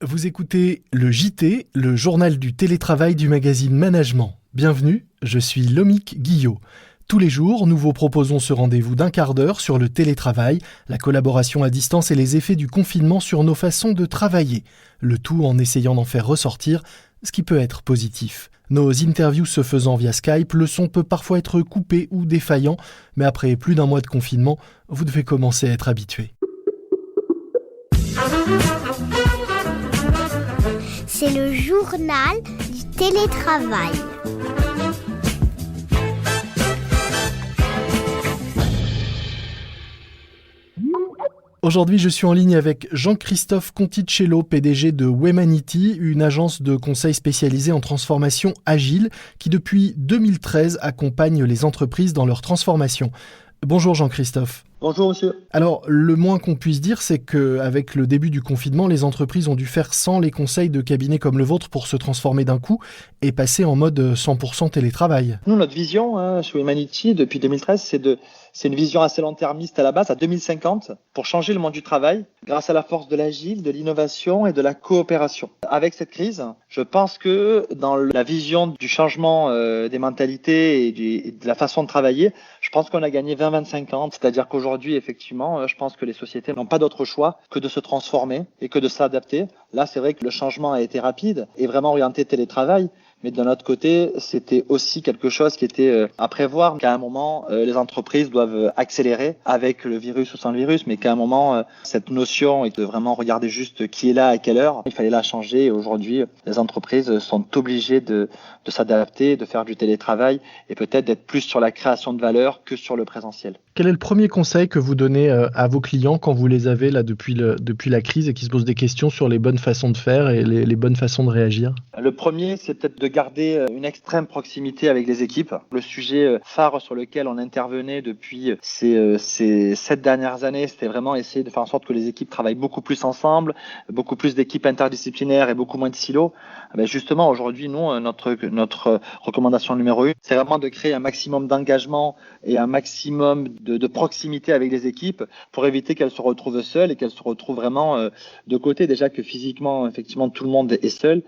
Vous écoutez le JT, le journal du télétravail du magazine Management. Bienvenue, je suis Lomique Guillot. Tous les jours, nous vous proposons ce rendez-vous d'un quart d'heure sur le télétravail, la collaboration à distance et les effets du confinement sur nos façons de travailler. Le tout en essayant d'en faire ressortir ce qui peut être positif. Nos interviews se faisant via Skype, le son peut parfois être coupé ou défaillant, mais après plus d'un mois de confinement, vous devez commencer à être habitué. C'est le journal du télétravail. Aujourd'hui, je suis en ligne avec Jean-Christophe Conticello, PDG de Wemanity, une agence de conseil spécialisée en transformation agile qui depuis 2013 accompagne les entreprises dans leur transformation. Bonjour Jean-Christophe. Bonjour monsieur. Alors, le moins qu'on puisse dire, c'est qu'avec le début du confinement, les entreprises ont dû faire sans les conseils de cabinets comme le vôtre pour se transformer d'un coup et passer en mode 100% télétravail. Nous, notre vision chez Wemanity depuis 2013, c'est une vision assez long-termiste à la base, à 2050, pour changer le monde du travail grâce à la force de l'agile, de l'innovation et de la coopération. Avec cette crise, je pense que dans la vision du changement des mentalités et de la façon de travailler, je pense qu'on a gagné 20-25 ans. C'est-à-dire qu'aujourd'hui, effectivement, je pense que les sociétés n'ont pas d'autre choix que de se transformer et que de s'adapter. Là, c'est vrai que le changement a été rapide et vraiment orienté télétravail. Mais d'un autre côté, c'était aussi quelque chose qui était à prévoir, qu'à un moment, les entreprises doivent accélérer avec le virus ou sans le virus, mais qu'à un moment, cette notion est de vraiment regarder juste qui est là à quelle heure, il fallait la changer. Et aujourd'hui, les entreprises sont obligées de s'adapter, de faire du télétravail et peut-être d'être plus sur la création de valeur que sur le présentiel. Quel est le premier conseil que vous donnez à vos clients quand vous les avez là depuis la crise et qui se posent des questions sur les bonnes façons de faire et les bonnes façons de réagir ? Le premier, c'est peut-être de garder une extrême proximité avec les équipes. Le sujet phare sur lequel on intervenait depuis ces 7 dernières années, c'était vraiment essayer de faire en sorte que les équipes travaillent beaucoup plus ensemble, beaucoup plus d'équipes interdisciplinaires et beaucoup moins de silos. Justement, aujourd'hui, nous, notre recommandation numéro 1, c'est vraiment de créer un maximum d'engagement et un maximum de proximité avec les équipes pour éviter qu'elles se retrouvent seules et qu'elles se retrouvent vraiment de côté. Déjà que physiquement, effectivement, tout le monde est seul.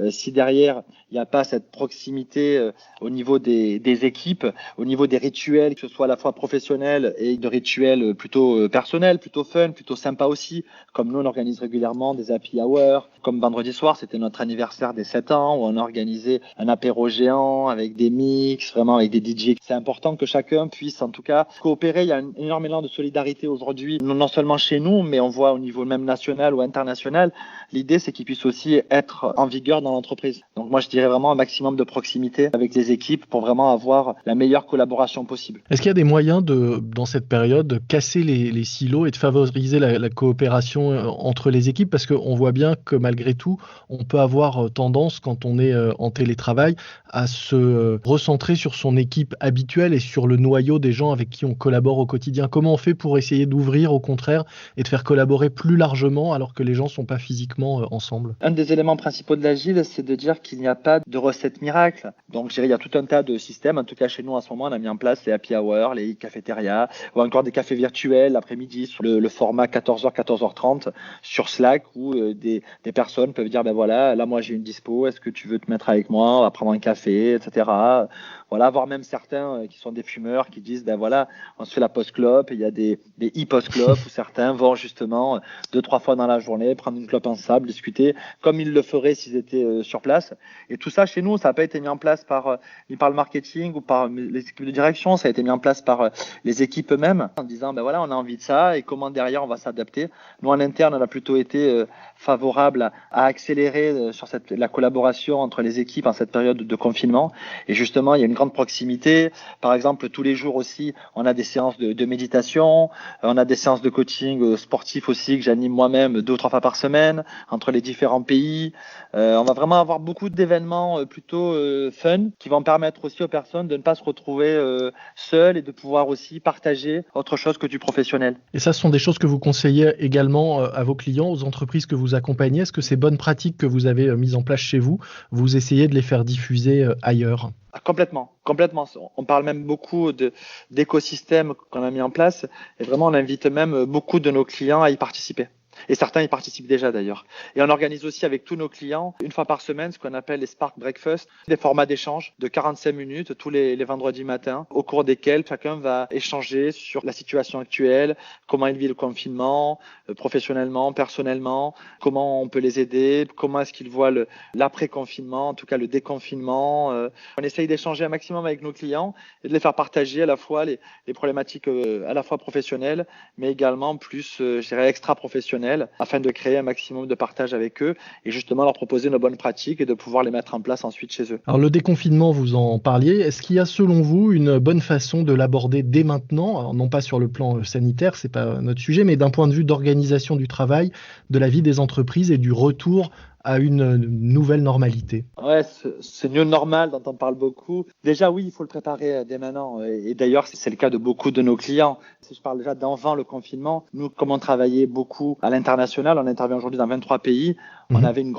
Si derrière, il n'y a pas cette proximité au niveau des équipes, au niveau des rituels, que ce soit à la fois professionnel et de rituels plutôt personnels, plutôt fun, plutôt sympa aussi, comme nous on organise régulièrement des happy hours, comme vendredi soir, c'était notre anniversaire des 7 ans, où on a organisé un apéro géant avec des mix, vraiment avec des DJ. C'est important que chacun puisse en tout cas coopérer. Il y a un énorme élan de solidarité aujourd'hui, non seulement chez nous, mais on voit au niveau même national ou international. L'idée, c'est qu'ils puissent aussi être en vigueur dans l'entreprise. Donc moi, je dirais vraiment un maximum de proximité avec les équipes pour vraiment avoir la meilleure collaboration possible. Est-ce qu'il y a des moyens dans cette période, de casser les silos et de favoriser la coopération entre les équipes ? Parce qu'on voit bien que malgré tout, on peut avoir tendance, quand on est en télétravail, à se recentrer sur son équipe habituelle et sur le noyau des gens avec qui on collabore au quotidien. Comment on fait pour essayer d'ouvrir au contraire et de faire collaborer plus largement alors que les gens ne sont pas physiquement ensemble ? Un des éléments principaux de l'agile, c'est de dire qu'il n'y a pas de recette miracle. Donc, je dirais, il y a tout un tas de systèmes. En tout cas, chez nous, en ce moment, on a mis en place les happy hours, les cafétérias, ou encore des cafés virtuels l'après-midi sur le format 14h, 14h30 sur Slack où des personnes peuvent dire, voilà, là, moi, j'ai une dispo. Est-ce que tu veux te mettre avec moi? On va prendre un café, etc. Voilà, voire même certains qui sont des fumeurs qui disent, voilà, on se fait la post-clope. Il y a des e-post-clopes où certains vont justement 2-3 fois dans la journée prendre une clope ensemble, discuter comme ils le feraient s'ils étaient sur place. Et tout ça, chez nous, ça n'a pas été mis en place ni par le marketing ou par les équipes de direction. Ça a été mis en place par les équipes eux-mêmes en disant, voilà, on a envie de ça et comment derrière on va s'adapter. Nous, en interne, on a plutôt été favorable à accélérer sur la collaboration entre les équipes en cette période de confinement. Et justement, il y a une grande proximité. Par exemple, tous les jours aussi, on a des séances de méditation, on a des séances de coaching sportif aussi que j'anime moi-même 2 ou 3 fois par semaine entre les différents pays. On va vraiment avoir beaucoup d'événements plutôt fun qui vont permettre aussi aux personnes de ne pas se retrouver seules et de pouvoir aussi partager autre chose que du professionnel. Et ça, ce sont des choses que vous conseillez également à vos clients, aux entreprises que vous accompagnez. Est-ce que ces bonnes pratiques que vous avez mises en place chez vous, vous essayez de les faire diffuser ailleurs ? Complètement. On parle même beaucoup d'écosystèmes qu'on a mis en place et vraiment on invite même beaucoup de nos clients à y participer. Et certains y participent déjà d'ailleurs. Et on organise aussi avec tous nos clients, une fois par semaine, ce qu'on appelle les Spark Breakfast, des formats d'échange de 45 minutes tous les vendredis matins, au cours desquels chacun va échanger sur la situation actuelle, comment il vit le confinement, professionnellement, personnellement, comment on peut les aider, comment est-ce qu'ils voient l'après-confinement, en tout cas le déconfinement. On essaye d'échanger un maximum avec nos clients et de les faire partager à la fois les problématiques à la fois professionnelles, mais également plus, je dirais, extra-professionnelles, afin de créer un maximum de partage avec eux et justement leur proposer nos bonnes pratiques et de pouvoir les mettre en place ensuite chez eux. Alors le déconfinement, vous en parliez, est-ce qu'il y a selon vous une bonne façon de l'aborder dès maintenant? Alors, non pas sur le plan sanitaire, c'est pas notre sujet, mais d'un point de vue d'organisation du travail, de la vie des entreprises et du retour à une nouvelle normalité? Ouais, ce new normal dont on parle beaucoup. Déjà, oui, il faut le préparer dès maintenant. Et d'ailleurs, c'est le cas de beaucoup de nos clients. Si je parle déjà d'avant le confinement, nous, comme on travaillait beaucoup à l'international, on intervient aujourd'hui dans 23 pays. On avait un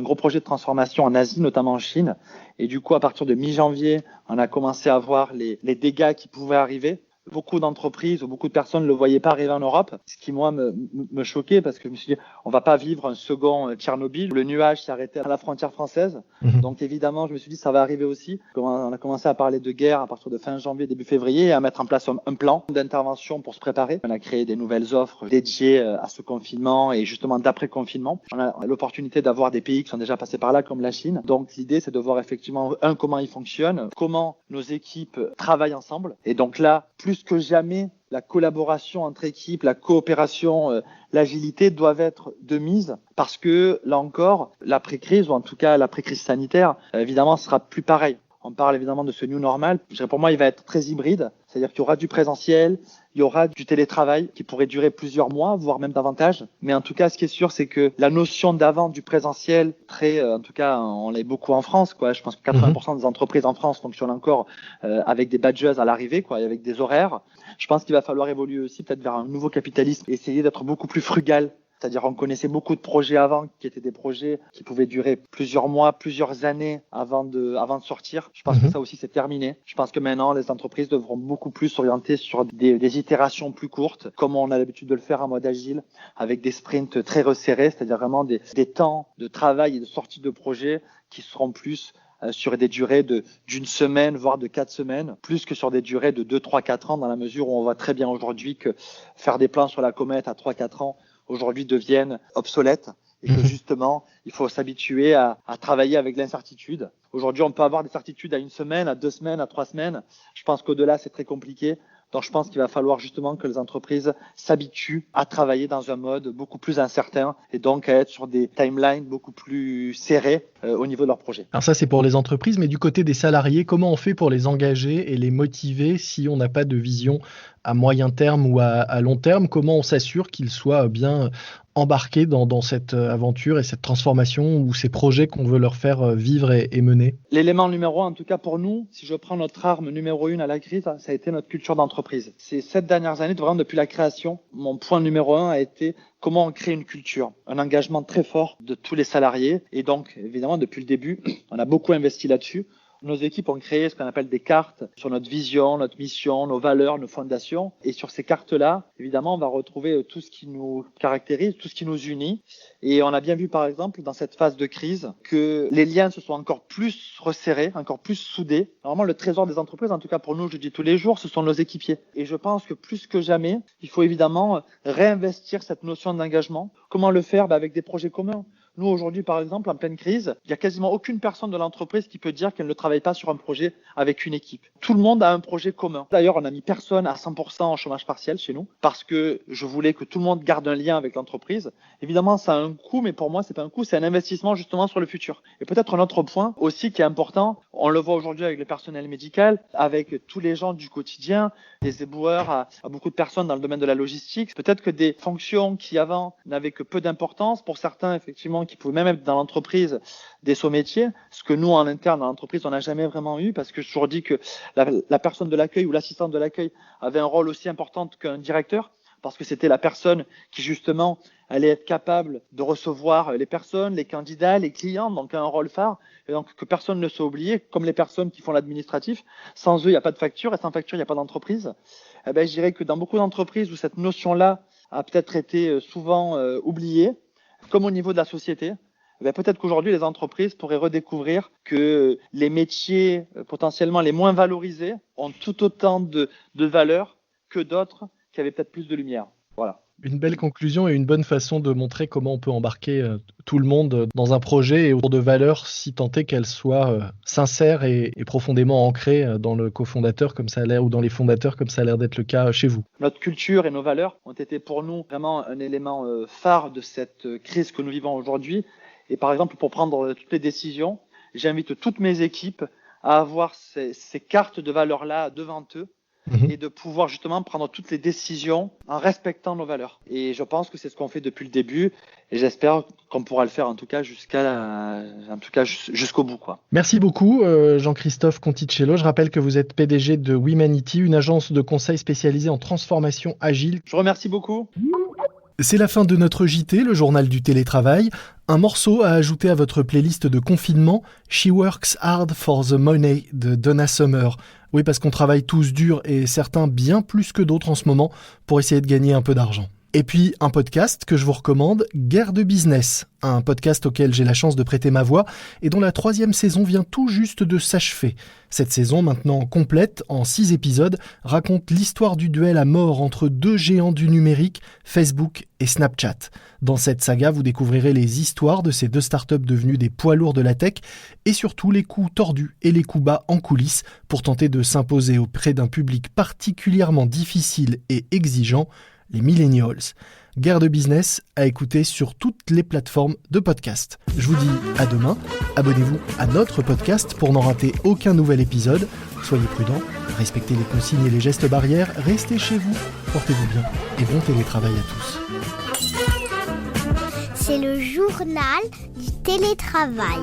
gros projet de transformation en Asie, notamment en Chine. Et du coup, à partir de mi-janvier, on a commencé à voir les dégâts qui pouvaient arriver. Beaucoup d'entreprises ou beaucoup de personnes ne le voyaient pas arriver en Europe, ce qui, moi, me choquait parce que je me suis dit, on va pas vivre un second Tchernobyl. Le nuage s'est arrêté à la frontière française. Donc, évidemment, je me suis dit, ça va arriver aussi. On a commencé à parler de guerre à partir de fin janvier, début février et à mettre en place un plan d'intervention pour se préparer. On a créé des nouvelles offres dédiées à ce confinement et justement d'après-confinement. On a l'opportunité d'avoir des pays qui sont déjà passés par là, comme la Chine. Donc, l'idée, c'est de voir effectivement, comment ils fonctionnent, comment nos équipes travaillent ensemble. Et donc là, plus que jamais, la collaboration entre équipes, la coopération, l'agilité doivent être de mise parce que, là encore, l'après-crise, ou en tout cas l'après-crise sanitaire, évidemment, sera plus pareil. On parle évidemment de ce new normal. Pour moi, il va être très hybride. C'est-à-dire qu'il y aura du présentiel, il y aura du télétravail qui pourrait durer plusieurs mois, voire même davantage. Mais en tout cas, ce qui est sûr, c'est que la notion d'avant du présentiel, en tout cas, on l'a beaucoup en France, quoi. Je pense que 80% des entreprises en France fonctionnent encore avec des badges à l'arrivée, quoi, et avec des horaires. Je pense qu'il va falloir évoluer aussi peut-être vers un nouveau capitalisme, essayer d'être beaucoup plus frugal. C'est-à-dire on connaissait beaucoup de projets avant qui étaient des projets qui pouvaient durer plusieurs mois, plusieurs années avant de sortir. Je pense que ça aussi c'est terminé. Je pense que maintenant les entreprises devront beaucoup plus s'orienter sur des itérations plus courtes, comme on a l'habitude de le faire en mode agile, avec des sprints très resserrés, c'est-à-dire vraiment des temps de travail et de sortie de projet qui seront plus sur des durées d'une semaine, voire de 4 semaines, plus que sur des durées de 2, 3, 4 ans, dans la mesure où on voit très bien aujourd'hui que faire des plans sur la comète à 3, 4 ans, aujourd'hui deviennent obsolètes et que justement, il faut s'habituer à travailler avec l'incertitude. Aujourd'hui, on peut avoir des certitudes à 1 semaine, à 2 semaines, à 3 semaines. Je pense qu'au-delà, c'est très compliqué. Donc, je pense qu'il va falloir justement que les entreprises s'habituent à travailler dans un mode beaucoup plus incertain et donc à être sur des timelines beaucoup plus serrés au niveau de leur projet. Alors ça, c'est pour les entreprises, mais du côté des salariés, comment on fait pour les engager et les motiver si on n'a pas de vision à moyen terme ou à long terme? Comment on s'assure qu'ils soient bien embarqués dans cette aventure et cette transformation ou ces projets qu'on veut leur faire vivre et mener? L'élément numéro 1, en tout cas pour nous, si je prends notre arme numéro 1 à la crise, ça a été notre culture d'entreprise. Ces 7 dernières années, vraiment depuis la création, mon point numéro 1 a été comment on crée une culture, un engagement très fort de tous les salariés. Et donc, évidemment, depuis le début, on a beaucoup investi là-dessus. Nos équipes ont créé ce qu'on appelle des cartes sur notre vision, notre mission, nos valeurs, nos fondations. Et sur ces cartes-là, évidemment, on va retrouver tout ce qui nous caractérise, tout ce qui nous unit. Et on a bien vu, par exemple, dans cette phase de crise, que les liens se sont encore plus resserrés, encore plus soudés. Normalement, le trésor des entreprises, en tout cas pour nous, je dis tous les jours, ce sont nos équipiers. Et je pense que plus que jamais, il faut évidemment réinvestir cette notion d'engagement. Comment le faire? Avec des projets communs. Nous, aujourd'hui, par exemple, en pleine crise, il n'y a quasiment aucune personne de l'entreprise qui peut dire qu'elle ne travaille pas sur un projet avec une équipe. Tout le monde a un projet commun. D'ailleurs, on n'a mis personne à 100% en chômage partiel chez nous parce que je voulais que tout le monde garde un lien avec l'entreprise. Évidemment, ça a un coût, mais pour moi, c'est pas un coût, c'est un investissement justement sur le futur. Et peut-être un autre point aussi qui est important, on le voit aujourd'hui avec le personnel médical, avec tous les gens du quotidien, des éboueurs à beaucoup de personnes dans le domaine de la logistique. Peut-être que des fonctions qui avant n'avaient que peu d'importance, pour certains, effectivement, qui pouvaient même être dans l'entreprise des sous-métiers, ce que nous, en interne, dans l'entreprise, on n'a jamais vraiment eu, parce que je toujours dit que la personne de l'accueil ou l'assistante de l'accueil avait un rôle aussi important qu'un directeur, parce que c'était la personne qui, justement, allait être capable de recevoir les personnes, les candidats, les clients, donc un rôle phare, et donc que personne ne soit oublié, comme les personnes qui font l'administratif. Sans eux, il n'y a pas de facture, et sans facture, il n'y a pas d'entreprise. Je dirais que dans beaucoup d'entreprises où cette notion-là a peut-être été souvent oublié, comme au niveau de la société. Peut-être qu'aujourd'hui, les entreprises pourraient redécouvrir que les métiers potentiellement les moins valorisés ont tout autant de valeur que d'autres qui avaient peut-être plus de lumière. Voilà. Une belle conclusion et une bonne façon de montrer comment on peut embarquer tout le monde dans un projet et autour de valeurs, si tant est qu'elles soient sincères et profondément ancrées dans le cofondateur comme ça a l'air, ou dans les fondateurs comme ça a l'air d'être le cas chez vous. Notre culture et nos valeurs ont été pour nous vraiment un élément phare de cette crise que nous vivons aujourd'hui. Et par exemple, pour prendre toutes les décisions, j'invite toutes mes équipes à avoir ces cartes de valeurs-là devant eux et de pouvoir justement prendre toutes les décisions en respectant nos valeurs. Et je pense que c'est ce qu'on fait depuis le début et j'espère qu'on pourra le faire en tout cas jusqu'au bout, quoi. Merci beaucoup Jean-Christophe Conticello. Je rappelle que vous êtes PDG de Womanity, une agence de conseil spécialisée en transformation agile. Je vous remercie beaucoup. C'est la fin de notre JT, le journal du télétravail. Un morceau à ajouter à votre playlist de confinement, She Works Hard for the Money de Donna Summer. Oui, parce qu'on travaille tous dur et certains bien plus que d'autres en ce moment pour essayer de gagner un peu d'argent. Et puis un podcast que je vous recommande, Guerre de Business, un podcast auquel j'ai la chance de prêter ma voix et dont la 3e saison vient tout juste de s'achever. Cette saison, maintenant complète, en 6 épisodes, raconte l'histoire du duel à mort entre 2 géants du numérique, Facebook et Snapchat. Dans cette saga, vous découvrirez les histoires de ces 2 startups devenues des poids lourds de la tech et surtout les coups tordus et les coups bas en coulisses pour tenter de s'imposer auprès d'un public particulièrement difficile et exigeant, les millennials. Guerre de Business à écouter sur toutes les plateformes de podcast. Je vous dis à demain. Abonnez-vous à notre podcast pour n'en rater aucun nouvel épisode. Soyez prudents, respectez les consignes et les gestes barrières, restez chez vous, portez-vous bien et bon télétravail à tous. C'est le journal du télétravail.